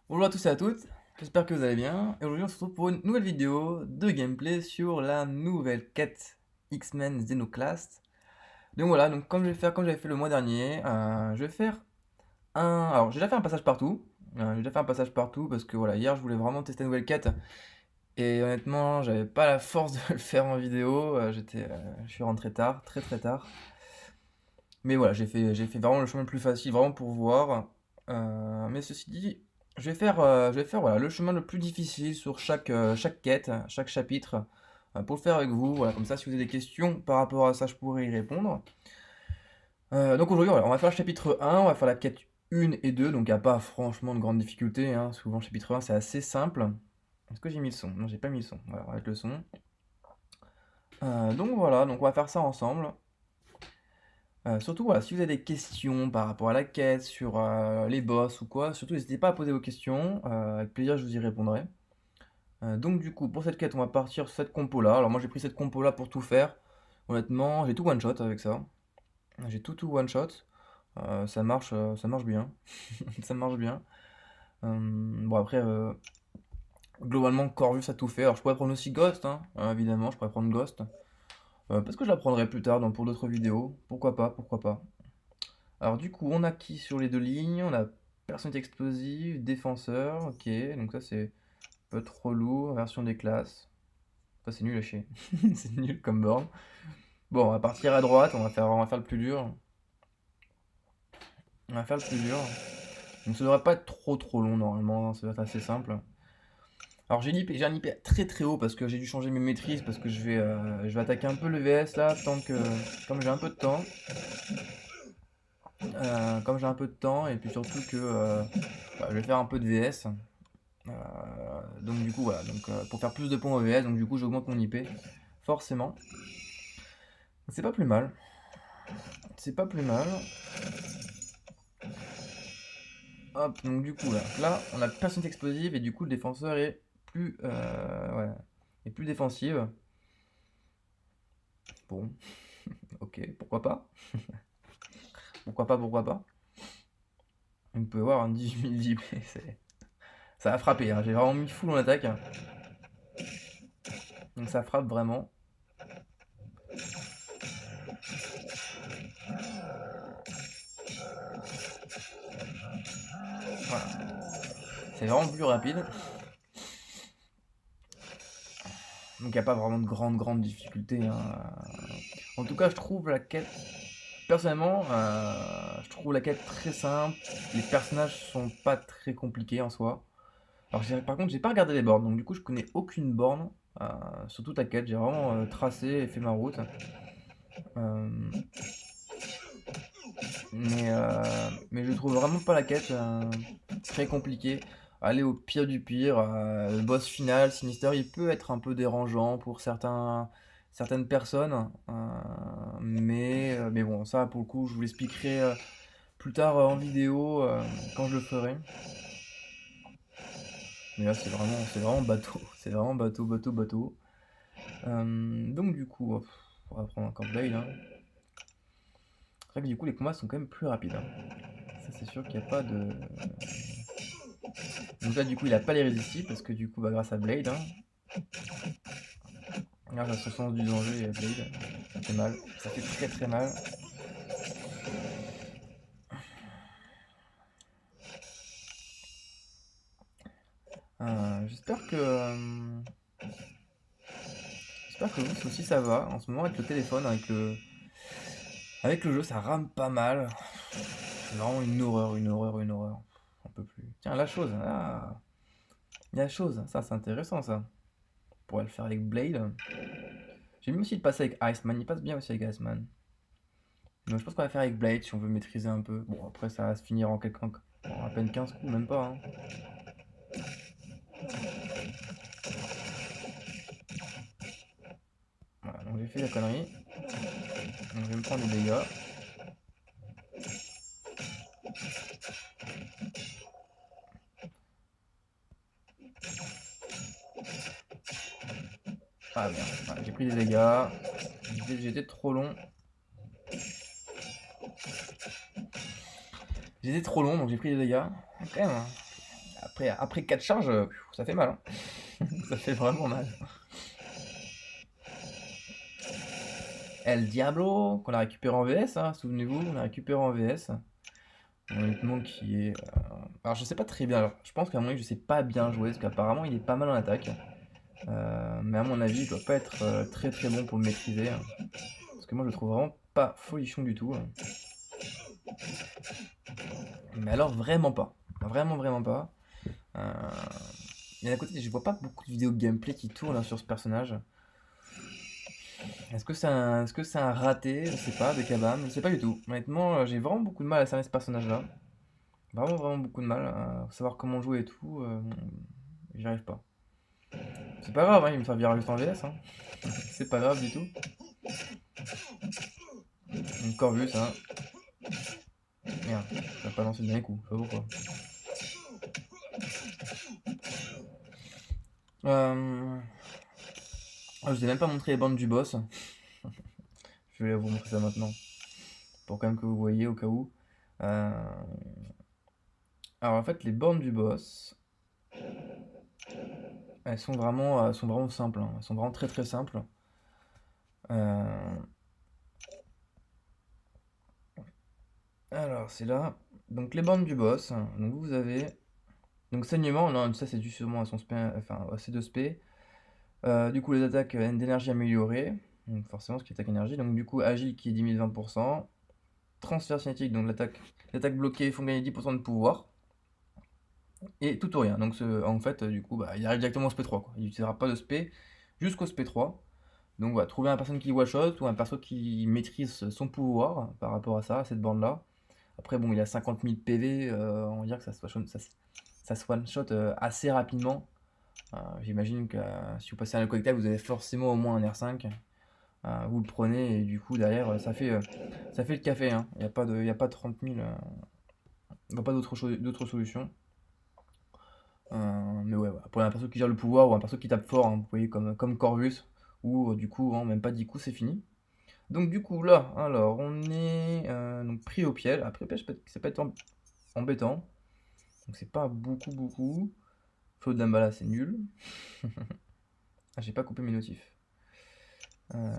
Bonjour à tous et à toutes, j'espère que vous allez bien. Et aujourd'hui on se retrouve pour une nouvelle vidéo de gameplay sur la nouvelle quête X-Men Xenoclast. Donc voilà, donc comme je vais faire comme j'avais fait le mois dernier, je vais faire un... Alors j'ai déjà fait un passage partout, j'ai déjà fait un passage partout parce que voilà, hier je voulais vraiment tester la nouvelle quête. Et honnêtement j'avais pas la force de le faire en vidéo, je suis rentré tard, très très tard. Mais voilà, j'ai fait vraiment le chemin le plus facile, vraiment pour voir. Mais ceci dit, je vais faire voilà, le chemin le plus difficile sur chaque quête, chaque chapitre, pour le faire avec vous. Voilà, comme ça, si vous avez des questions par rapport à ça, je pourrai y répondre. Donc aujourd'hui, voilà, on va faire le chapitre 1, on va faire la quête 1 et 2, donc il n'y a pas franchement de grande difficulté, hein. Souvent, le chapitre 1, c'est assez simple. Est-ce que j'ai mis le son? Non, j'ai pas mis le son. Voilà, on va mettre le son. Donc voilà, donc on va faire ça ensemble. Surtout, voilà, si vous avez des questions par rapport à la quête, sur les boss ou quoi, surtout n'hésitez pas à poser vos questions, avec plaisir je vous y répondrai. Donc du coup, pour cette quête, on va partir sur cette compo-là. Alors moi j'ai pris cette compo-là pour tout faire. Honnêtement, j'ai tout one-shot avec ça. J'ai tout one-shot. Ça marche bien. Ça marche bien. Bon après, globalement, Corvus a tout fait. Alors je pourrais prendre aussi Ghost, hein, évidemment, je pourrais prendre Ghost. Parce que je la prendrai plus tard pour d'autres vidéos. Pourquoi pas, pourquoi pas. Alors du coup, on a qui sur les deux lignes? On a personnalité explosive, défenseur, ok, donc ça c'est un peu trop lourd, version des classes. Ça c'est nul à chier, c'est nul comme borne. Bon, on va partir à droite, on va faire le plus dur. On va faire le plus dur. Donc ça devrait pas être trop long normalement, ça va être assez simple. Alors j'ai un IP très très haut parce que j'ai dû changer mes maîtrises parce que je vais attaquer un peu le VS là, comme j'ai un peu de temps. Comme j'ai un peu de temps et puis surtout que je vais faire un peu de VS. Donc du coup voilà, donc pour faire plus de points au VS, donc du coup j'augmente mon IP, forcément. C'est pas plus mal. C'est pas plus mal. Hop, donc du coup là on a personnalité explosive et du coup le défenseur est plus ouais, est plus défensive. Bon, ok, pourquoi pas? Pourquoi pas, pourquoi pas? On peut voir un 18 000 d'IP, ça a frappé, hein. J'ai vraiment mis full en attaque. Donc ça frappe vraiment. Voilà. C'est vraiment plus rapide. Donc il n'y a pas vraiment de grande difficulté, hein. En tout cas, je trouve la quête, personnellement, je trouve la quête très simple. Les personnages sont pas très compliqués en soi. Alors par contre, j'ai pas regardé les bornes, donc du coup, je connais aucune borne euh, sur toute la quête. J'ai vraiment tracé et fait ma route. Euh, mais je trouve vraiment pas la quête très compliquée. Aller au pire du pire, le boss final, Sinister, il peut être un peu dérangeant pour certaines personnes, mais bon, ça pour le coup, je vous l'expliquerai plus tard en vidéo quand je le ferai. Mais là, c'est vraiment bateau, c'est vraiment bateau. Donc du coup, on va prendre encore Blade, hein. C'est vrai que du coup, les combats sont quand même plus rapides, hein. Ça, c'est sûr qu'il n'y a pas de. Donc là, du coup, il a pas l'irrésistible parce que du coup, grâce à Blade, hein, grâce à son sens du danger, Blade, ça fait mal. Ça fait très très mal. J'espère que vous aussi ça va. En ce moment, avec le téléphone, avec le jeu, ça rame pas mal. C'est vraiment une horreur, une horreur, une horreur. On peut plus. Tiens, la chose. Ah, la chose. Ça, c'est intéressant, ça. On pourrait le faire avec Blade. J'aime aussi le passer avec Iceman. Il passe bien aussi avec Iceman. Donc je pense qu'on va faire avec Blade si on veut maîtriser un peu. Bon, après, ça va se finir en à peine 15 coups, même pas, hein. Voilà, donc j'ai fait la connerie. Donc je vais me prendre des dégâts. Ah merde, voilà, j'ai pris des dégâts. J'étais trop long. J'étais trop long, donc j'ai pris des dégâts. Quand même, hein. après 4 charges, ça fait mal, hein. Ça fait vraiment mal. El Diablo, qu'on a récupéré en VS, hein, souvenez-vous, on a récupéré en VS. Honnêtement, qui est. Alors, je sais pas très bien. Alors, je pense qu'à mon avis, je sais pas bien jouer, parce qu'apparemment, il est pas mal en attaque. Mais à mon avis, il doit pas être très très bon pour le maîtriser, hein. Parce que moi, je le trouve vraiment pas folichon du tout, hein. Mais alors, vraiment pas. Vraiment, vraiment pas. Euh, Mais d'un côté, je vois pas beaucoup de vidéos de gameplay qui tournent, hein, sur ce personnage. Est-ce que c'est un raté, je sais pas, de Kabam? Je sais pas du tout. Honnêtement, j'ai vraiment beaucoup de mal à cerner ce personnage-là. Vraiment, vraiment beaucoup de mal à savoir comment jouer et tout. J'y arrive pas. C'est pas grave, hein, il me servira juste en VS, hein. C'est pas grave du tout. Une Corvus, hein. Merde, ça va pas lancé le dernier coup, je sais pas pourquoi. Euh... Je vous ai même pas montré les bandes du boss. Je vais vous montrer ça maintenant. Pour quand même que vous voyez au cas où. Euh, Alors en fait, les bornes du boss, elles sont vraiment simples, hein. Elles sont vraiment très très simples. Euh, Alors c'est là. Donc les bornes du boss. Donc vous avez. Donc saignement, non, ça c'est dû sûrement à son spé, enfin à ses deux spé. Du coup les attaques d'énergie améliorées. Donc forcément ce qui est attaque énergie. Donc du coup agile qui est 10 000 20%. Transfert cinétique, donc les attaques bloquées font gagner 10% de pouvoir. Et tout ou rien. Donc en fait, du coup, bah, il arrive directement au SP3, quoi. Il n'utilisera pas de SP jusqu'au SP3. Donc voilà, trouver un personne qui one-shot ou un perso qui maîtrise son pouvoir par rapport à ça, à cette bande-là. Après, bon, il a 50 000 PV, on va dire que ça se one-shot assez rapidement. J'imagine que si vous passez un collectable, vous avez forcément au moins un R5. Vous le prenez et du coup, derrière, ça fait le café, hein. Il y a pas 30 000, il n'y a pas d'autre solution. Mais ouais, voilà. Pour un perso qui gère le pouvoir ou un perso qui tape fort, hein, vous voyez, comme Corvus, ou du coup, hein, même pas 10 coups, c'est fini. Donc du coup, là, alors, on est donc pris au piège. Après, au piège, ça peut être embêtant. Donc c'est pas beaucoup, beaucoup. Flow d'Ambala, c'est nul. Ah, j'ai pas coupé mes notifs. Euh,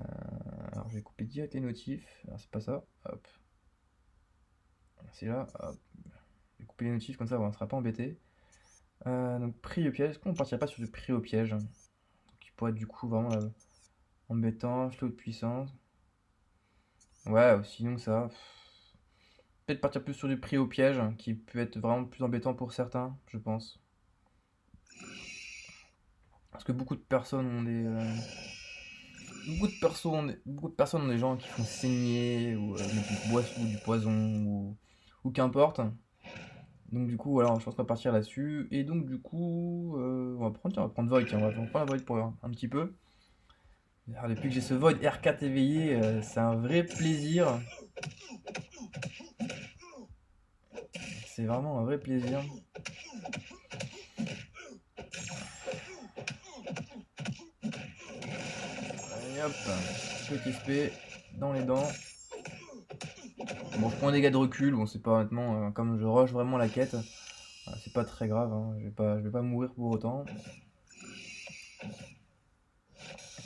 alors, je vais couper direct les notifs. Alors, c'est pas ça. Hop. C'est là. Hop. Je vais couper les notifs, comme ça, on sera pas embêté. Donc, pris au piège. Est-ce qu'on partirait pas sur du prix au piège? Qui pourrait être du coup vraiment embêtant. Flow de puissance. Ouais, sinon ça. Peut-être partir plus sur du prix au piège, qui peut être vraiment plus embêtant pour certains, je pense. Parce que beaucoup de personnes ont des. Beaucoup de personnes ont des gens qui font saigner, ou ou du poison, ou qu'importe. Donc du coup, voilà, je pense qu'on va partir là-dessus. Et donc du coup, on va prendre Void, tiens, on va prendre la Void pour un petit peu. Alors, depuis que j'ai ce Void R4 éveillé, c'est un vrai plaisir. C'est vraiment un vrai plaisir. Et hop, petit spé dans les dents. Bon, je prends un dégât de recul, bon, c'est pas honnêtement, comme je rush vraiment la quête, c'est pas très grave, hein, je vais pas mourir pour autant.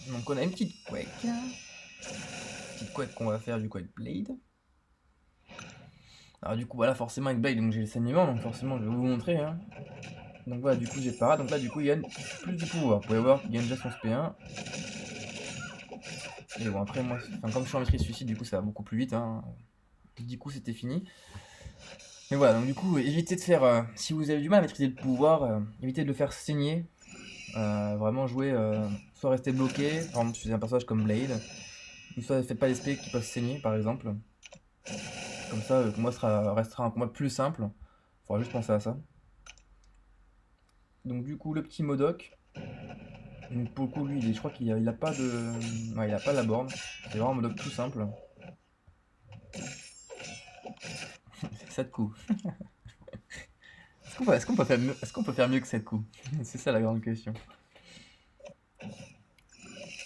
Donc, on a une petite quake. Petite quake qu'on va faire du Quake Blade. Alors, du coup, voilà, forcément, avec Blade, donc j'ai le saignement, donc forcément, je vais vous montrer, hein. Donc, voilà, du coup, j'ai pas. Donc, là, du coup, il gagne plus de pouvoir. Vous pouvez voir qu'il gagne déjà son SP1. Et bon, après, moi, enfin, comme je suis en maîtrise suicide, du coup, ça va beaucoup plus vite, hein. Du coup, c'était fini. Mais voilà, donc du coup, évitez de faire. Si vous avez du mal à maîtriser le pouvoir, évitez de le faire saigner. Vraiment jouer, soit rester bloqué, par exemple, si vous avez un personnage comme Blade, ou soit faites pas les spés qui peuvent saigner, par exemple. Comme ça, le combat restera un combat plus simple. Faudra juste penser à ça. Donc, du coup, le petit Modoc. Donc, pour le coup, lui, je crois qu'il a pas de. Ouais, il a pas la borne. C'est vraiment un Modoc tout simple. 7 coups. Est-ce qu'on peut faire mieux que 7 coups? C'est ça la grande question.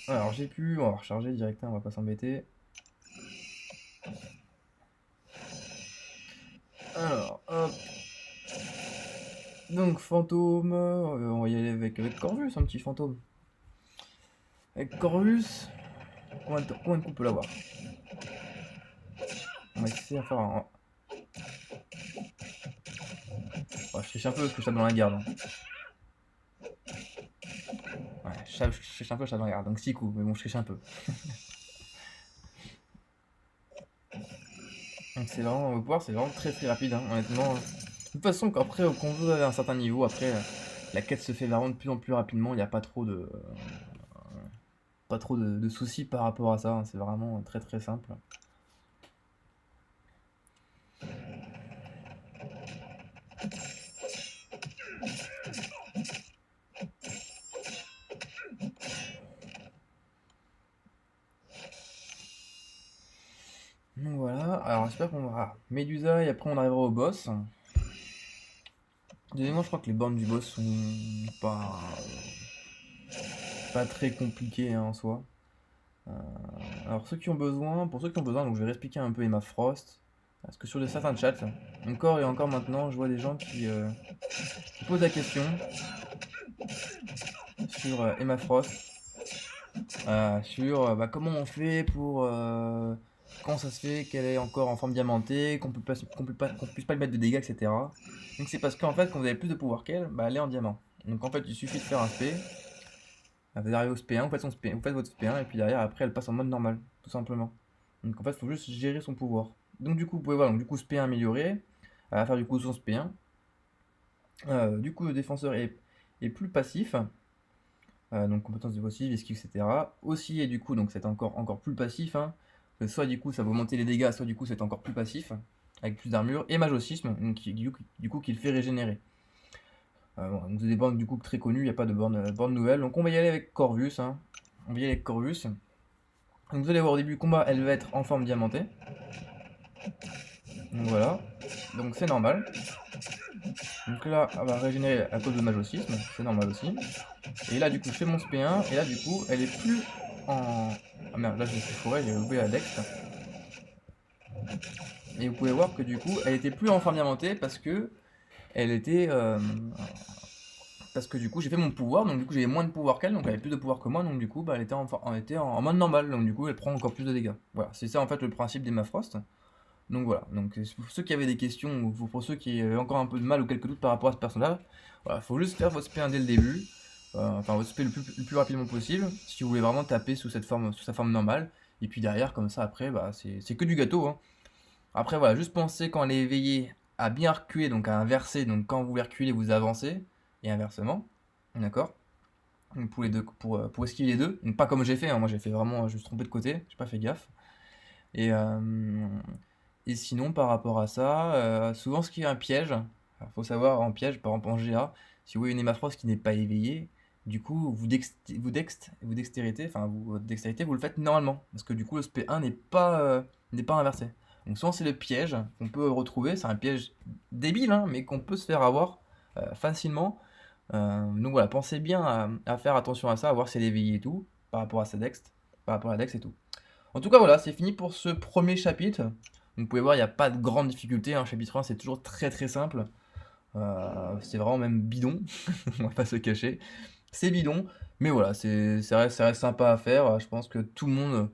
Alors, on va recharger direct, hein, on va pas s'embêter. Alors, hop. Donc fantôme, on va y aller avec Corvus, un petit fantôme. Avec Corvus, combien de coups on peut l'avoir? On va essayer de faire un... Oh, je triche un peu parce que je tape dans la garde, hein. Ouais, je triche un peu, je tape dans la garde, donc 6 coups, mais bon, je triche un peu. Donc c'est vraiment, on va pouvoir, c'est vraiment très très rapide, hein, honnêtement. De toute façon, après, quand vous avez un certain niveau, après, la quête se fait vraiment de plus en plus rapidement, il n'y a pas trop de soucis par rapport à ça, hein, c'est vraiment très très simple. Donc voilà, alors j'espère qu'on va... Médusa, et après on arrivera au boss. Deuxièmement, je crois que les bornes du boss sont pas, pas très compliquées, hein, en soi. Euh, alors ceux qui ont besoin, pour ceux qui ont besoin, donc je vais réexpliquer un peu Emma Frost. Parce que sur certains chats, encore et encore maintenant, je vois des gens qui posent la question sur Emma Frost, sur comment on fait pour... comment ça se fait qu'elle est encore en forme diamantée, qu'on puisse pas lui mettre de dégâts, etc. Donc c'est parce qu'en fait, quand vous avez plus de pouvoir qu'elle, bah, elle est en diamant. Donc en fait, il suffit de faire un spé, vous arrivez au SP1, vous faites votre SP1, et puis derrière, après, elle passe en mode normal, tout simplement. Donc en fait, il faut juste gérer son pouvoir. Donc du coup, vous pouvez voir, donc, du coup, SP1 amélioré, elle va faire du coup son SP1. Du coup, le défenseur est plus passif, donc compétence défensive, esquive, etc. Aussi, et du coup, donc c'est encore plus passif, hein. Soit du coup, ça va augmenter les dégâts, soit du coup, c'est encore plus passif, avec plus d'armure, et magocisme, donc, du coup, qui le fait régénérer. Bon, donc c'est des bornes du coup très connues, il n'y a pas de borne nouvelle. Donc on va y aller avec Corvus, hein. On va y aller avec Corvus. Donc vous allez voir au début du combat, elle va être en forme diamantée. Donc voilà. Donc c'est normal. Donc là, elle va régénérer à cause de magocisme, c'est normal aussi. Et là du coup je fais mon SP1, et là du coup elle est plus en... Ah merde, là je suis fourré, j'ai oublié la dex. Et vous pouvez voir que du coup elle était plus en forme diamantée parce que elle était... parce que du coup j'ai fait mon pouvoir, donc du coup j'avais moins de pouvoir qu'elle, donc elle avait plus de pouvoir que moi, donc du coup bah, elle était en mode normal, donc du coup elle prend encore plus de dégâts. Voilà, c'est ça en fait le principe d'Emma Frost. Donc voilà, donc pour ceux qui avaient des questions, ou pour ceux qui avaient encore un peu de mal ou quelques doutes par rapport à ce personnage, voilà, faut juste faire votre SP1 dès le début, enfin votre SP le plus rapidement possible, si vous voulez vraiment taper sous sa forme normale, et puis derrière comme ça après, bah, c'est que du gâteau, hein. Après voilà, juste pensez quand elle est éveillée à bien reculer, donc à inverser, donc quand vous voulez reculer vous avancez, et inversement, d'accord? Donc pour esquiver les deux, donc pas comme j'ai fait, hein, moi j'ai fait vraiment, je me suis trompé de côté, j'ai pas fait gaffe. Et, euh, et sinon par rapport à ça, souvent ce qui est un piège, il faut savoir en piège, par exemple en GA, si vous voyez une hémafrose qui n'est pas éveillée, du coup vous dextérité, enfin votre dextérité vous le faites normalement, parce que du coup le SP1 n'est pas inversé. Donc souvent c'est le piège qu'on peut retrouver, c'est un piège débile, hein, mais qu'on peut se faire avoir facilement. Donc voilà, pensez bien à faire attention à ça, à voir si elle est éveillée et tout, par rapport à sa dex, par rapport à la dex et tout. En tout cas, voilà, c'est fini pour ce premier chapitre. Donc, vous pouvez voir, il n'y a pas de grande difficulté, hein. Chapitre 1, c'est toujours très très simple. C'est vraiment même bidon, on va pas se cacher. C'est bidon, mais voilà, ça reste sympa à faire. Je pense que tout le monde,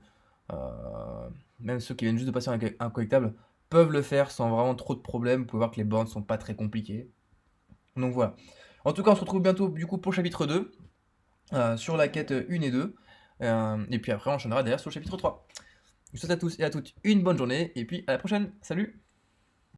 euh, même ceux qui viennent juste de passer un collectable, peuvent le faire sans vraiment trop de problèmes. Vous pouvez voir que les bornes sont pas très compliquées. Donc voilà. En tout cas, on se retrouve bientôt du coup pour le chapitre 2, sur la quête 1 et 2. Et puis après, on enchaînera derrière sur le chapitre 3. Je vous souhaite à tous et à toutes une bonne journée, et puis à la prochaine. Salut!